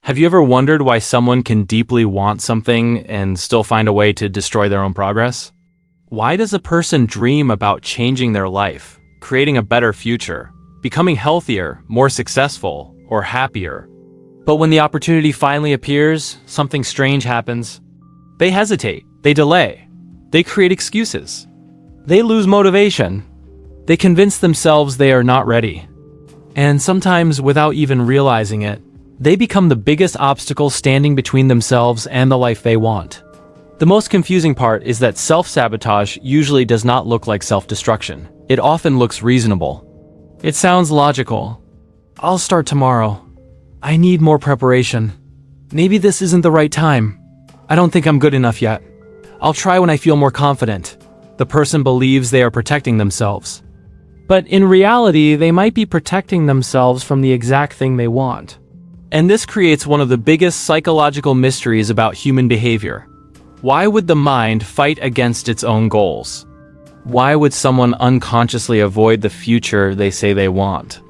Have you ever wondered why someone can deeply want something and still find a way to destroy their own progress? Why does a person dream about changing their life, creating a better future, becoming healthier, more successful, or happier? But when the opportunity finally appears, something strange happens. They hesitate, they delay, they create excuses. They lose motivation. They convince themselves they are not ready. And sometimes, without even realizing it, they become the biggest obstacle standing between themselves and the life they want. The most confusing part is that self-sabotage usually does not look like self-destruction. It often looks reasonable. It sounds logical. I'll start tomorrow. I need more preparation. Maybe this isn't the right time. I don't think I'm good enough yet. I'll try when I feel more confident. The person believes they are protecting themselves. But in reality, they might be protecting themselves from the exact thing they want. And this creates one of the biggest psychological mysteries about human behavior. Why would the mind fight against its own goals? Why would someone unconsciously avoid the future they say they want?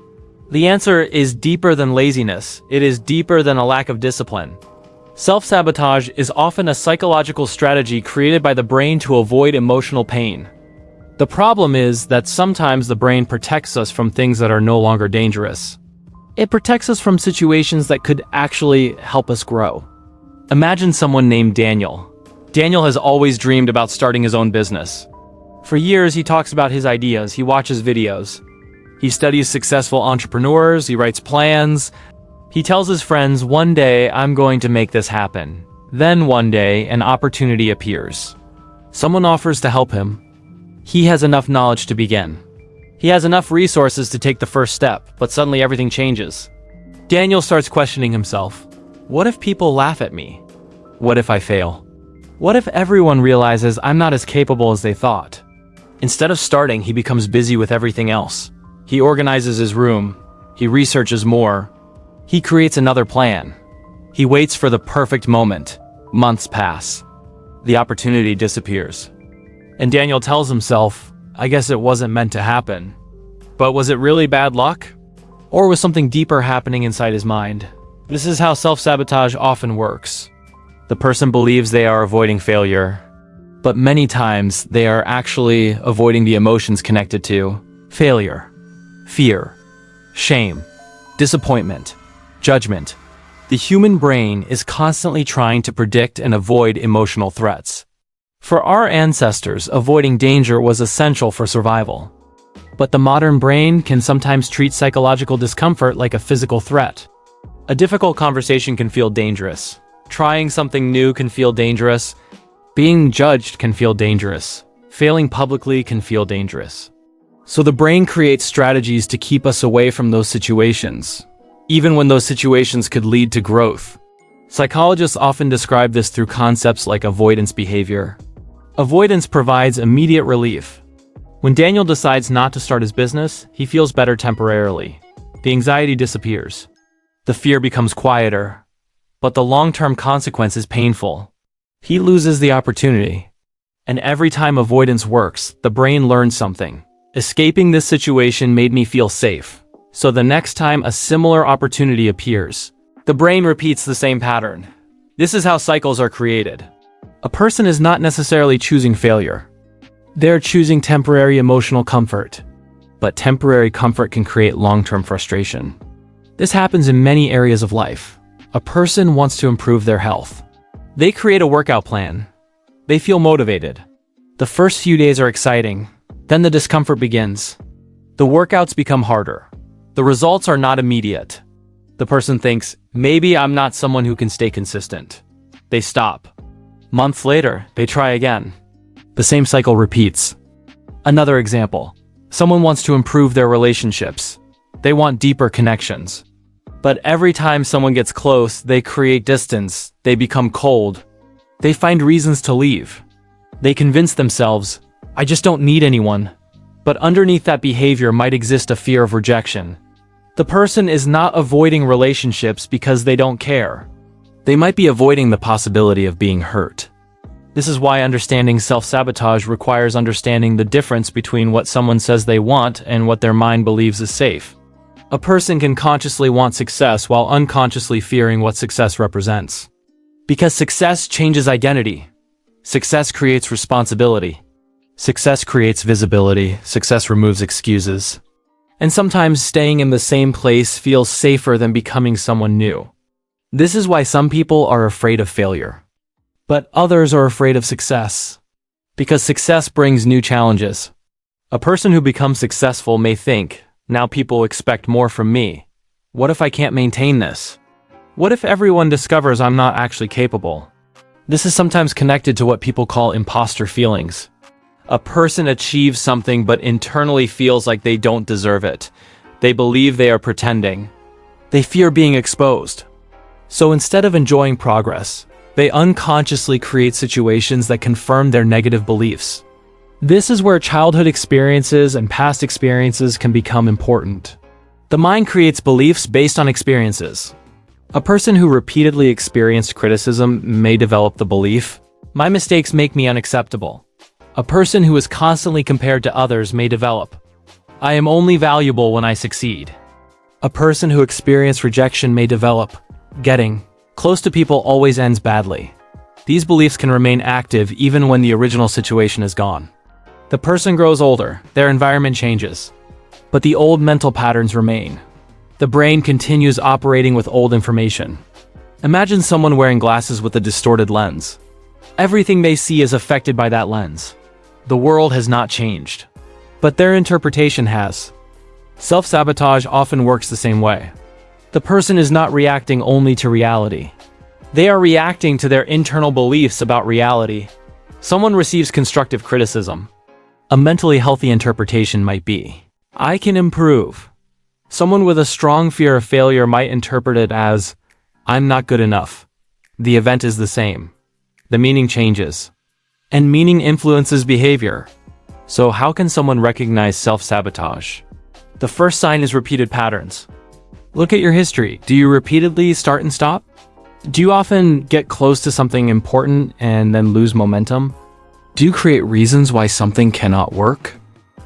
The answer is deeper than laziness. It is deeper than a lack of discipline. Self-sabotage is often a psychological strategy created by the brain to avoid emotional pain. The problem is that sometimes the brain protects us from things that are no longer dangerous. It protects us from situations that could actually help us grow. Imagine someone named Daniel. Daniel has always dreamed about starting his own business. For years, he talks about his ideas, he watches videos. He studies successful entrepreneurs, he writes plans. He tells his friends, one day I'm going to make this happen. Then one day, an opportunity appears. Someone offers to help him. He has enough knowledge to begin. He has enough resources to take the first step, but suddenly everything changes. Daniel starts questioning himself. What if people laugh at me? What if I fail? What if everyone realizes I'm not as capable as they thought? Instead of starting, he becomes busy with everything else. He organizes his room. He researches more. He creates another plan. He waits for the perfect moment. Months pass. The opportunity disappears. And Daniel tells himself, I guess it wasn't meant to happen. But was it really bad luck? Or was something deeper happening inside his mind? This is how self-sabotage often works. The person believes they are avoiding failure, but many times they are actually avoiding the emotions connected to failure, fear, shame, disappointment, judgment. The human brain is constantly trying to predict and avoid emotional threats. For our ancestors, avoiding danger was essential for survival. But the modern brain can sometimes treat psychological discomfort like a physical threat. A difficult conversation can feel dangerous. Trying something new can feel dangerous. Being judged can feel dangerous. Failing publicly can feel dangerous. So the brain creates strategies to keep us away from those situations, even when those situations could lead to growth. Psychologists often describe this through concepts like avoidance behavior. Avoidance provides immediate relief. When Daniel decides not to start his business, he feels better temporarily. The anxiety disappears. The fear becomes quieter. But the long-term consequence is painful. He loses the opportunity. And every time avoidance works, the brain learns something. Escaping this situation made me feel safe. So the next time a similar opportunity appears, the brain repeats the same pattern. This is how cycles are created. A person is not necessarily choosing failure. They're choosing temporary emotional comfort. But temporary comfort can create long-term frustration. This happens in many areas of life. A person wants to improve their health. They create a workout plan. They feel motivated. The first few days are exciting. Then the discomfort begins. The workouts become harder. The results are not immediate. The person thinks, maybe I'm not someone who can stay consistent. They stop. Months later, they try again. The same cycle repeats. Another example. Someone wants to improve their relationships. They want deeper connections. But every time someone gets close, they create distance. They become cold. They find reasons to leave. They convince themselves, I just don't need anyone. But underneath that behavior might exist a fear of rejection. The person is not avoiding relationships because they don't care. They might be avoiding the possibility of being hurt. This is why understanding self-sabotage requires understanding the difference between what someone says they want and what their mind believes is safe. A person can consciously want success while unconsciously fearing what success represents. Because success changes identity. Success creates responsibility. Success creates visibility. Success removes excuses. And sometimes staying in the same place feels safer than becoming someone new. This is why some people are afraid of failure. But others are afraid of success. Because success brings new challenges. A person who becomes successful may think, now people expect more from me. What if I can't maintain this? What if everyone discovers I'm not actually capable? This is sometimes connected to what people call imposter feelings. A person achieves something but internally feels like they don't deserve it. They believe they are pretending. They fear being exposed. So instead of enjoying progress, they unconsciously create situations that confirm their negative beliefs. This is where childhood experiences and past experiences can become important. The mind creates beliefs based on experiences. A person who repeatedly experienced criticism may develop the belief, my mistakes make me unacceptable. A person who is constantly compared to others may develop, I am only valuable when I succeed. A person who experienced rejection may develop, getting close to people always ends badly. These beliefs can remain active even when the original situation is gone. The person grows older, their environment changes, but the old mental patterns remain. The brain continues operating with old information. Imagine someone wearing glasses with a distorted lens. Everything they see is affected by that lens. The world has not changed, but their interpretation has. Self-sabotage often works the same way. The person is not reacting only to reality. They are reacting to their internal beliefs about reality. Someone receives constructive criticism. A mentally healthy interpretation might be, I can improve. Someone with a strong fear of failure might interpret it as, I'm not good enough. The event is the same. The meaning changes. And meaning influences behavior. So how can someone recognize self-sabotage? The first sign is repeated patterns. Look at your history. Do you repeatedly start and stop? Do you often get close to something important and then lose momentum? Do you create reasons why something cannot work?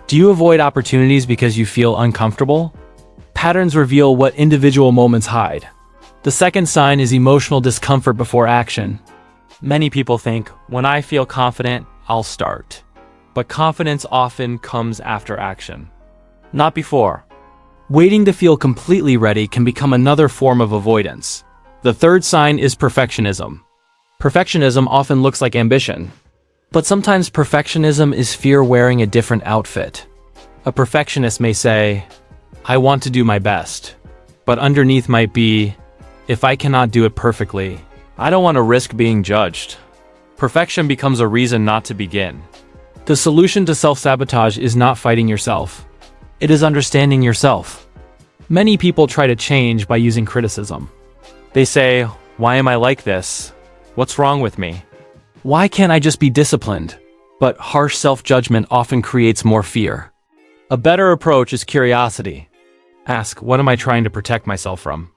Do you avoid opportunities because you feel uncomfortable? Patterns reveal what individual moments hide. The second sign is emotional discomfort before action. Many people think, when I feel confident, I'll start. But confidence often comes after action, not before. Waiting to feel completely ready can become another form of avoidance. The third sign is perfectionism. Perfectionism often looks like ambition. But sometimes perfectionism is fear wearing a different outfit. A perfectionist may say, I want to do my best. But underneath might be, if I cannot do it perfectly, I don't want to risk being judged. Perfection becomes a reason not to begin. The solution to self-sabotage is not fighting yourself. It is understanding yourself. Many people try to change by using criticism. They say, why am I like this? What's wrong with me? Why can't I just be disciplined? But harsh self-judgment often creates more fear. A better approach is curiosity. Ask, what am I trying to protect myself from?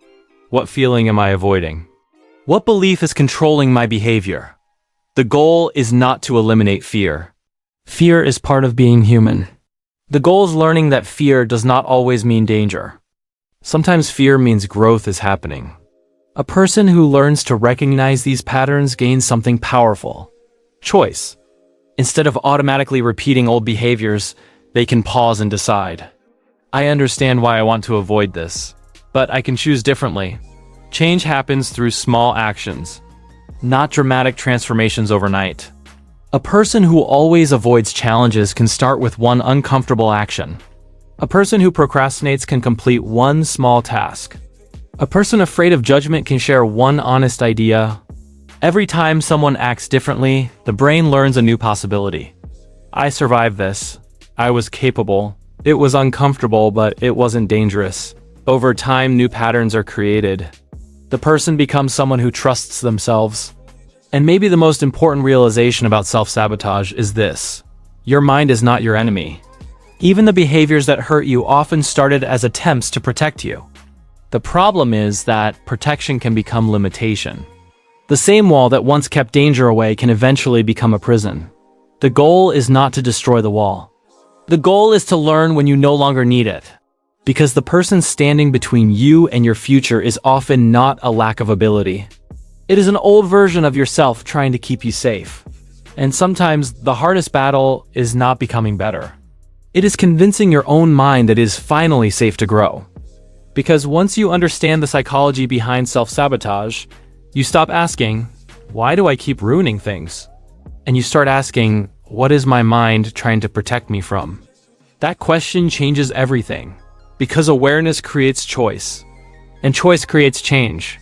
What feeling am I avoiding? What belief is controlling my behavior? The goal is not to eliminate fear. Fear is part of being human. The goal is learning that fear does not always mean danger. Sometimes fear means growth is happening. A person who learns to recognize these patterns gains something powerful. Choice. Instead of automatically repeating old behaviors, they can pause and decide. I understand why I want to avoid this, but I can choose differently. Change happens through small actions, not dramatic transformations overnight. A person who always avoids challenges can start with one uncomfortable action. A person who procrastinates can complete one small task. A person afraid of judgment can share one honest idea. Every time someone acts differently, the brain learns a new possibility. I survived this. I was capable. It was uncomfortable, but it wasn't dangerous. Over time, new patterns are created. The person becomes someone who trusts themselves. And maybe the most important realization about self-sabotage is this: your mind is not your enemy. Even the behaviors that hurt you often started as attempts to protect you. The problem is that protection can become limitation. The same wall that once kept danger away can eventually become a prison. The goal is not to destroy the wall. The goal is to learn when you no longer need it. Because the person standing between you and your future is often not a lack of ability. It is an old version of yourself trying to keep you safe. And sometimes the hardest battle is not becoming better. It is convincing your own mind that it is finally safe to grow. Because once you understand the psychology behind self-sabotage, you stop asking, why do I keep ruining things? And you start asking, what is my mind trying to protect me from? That question changes everything. Because awareness creates choice. And choice creates change.